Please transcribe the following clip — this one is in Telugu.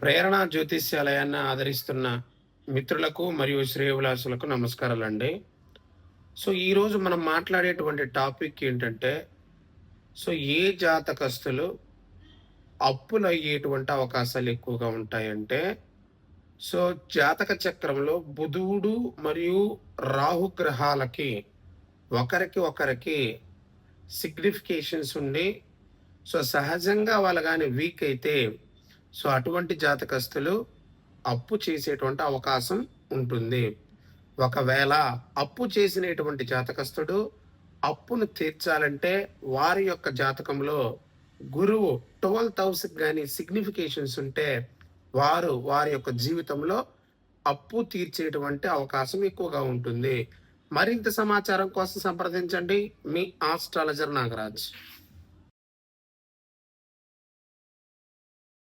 ప్రేరణ జ్యోతిష్యాలయాన్ని ఆదరిస్తున్న మిత్రులకు మరియు శ్రేయోభిలాషులకు నమస్కారాలండి. ఈరోజు మనం మాట్లాడేటువంటి టాపిక్ ఏంటంటే, ఏ జాతకస్తులు అప్పులయ్యేటువంటి అవకాశాలు ఎక్కువగా ఉంటాయంటే, సో జాతక చక్రంలో బుధుడు మరియు రాహు గ్రహాలకి ఒకరికి సిగ్నిఫికేషన్స్ ఉండి, సహజంగా వాళ్ళు గాని వీక్ అయితే అటువంటి జాతకస్తులు అప్పు చేసేటువంటి అవకాశం ఉంటుంది. ఒకవేళ అప్పు చేసినటువంటి జాతకస్తుడు అప్పును తీర్చాలంటే వారి యొక్క జాతకంలో గురువు 12th హౌస్ గాని సిగ్నిఫికేషన్స్ ఉంటే వారి యొక్క జీవితంలో అప్పు తీర్చేటువంటి అవకాశం ఎక్కువగా ఉంటుంది. మరింత సమాచారం కోసం సంప్రదించండి మీ ఆస్ట్రాలజర్ నాగరాజ్.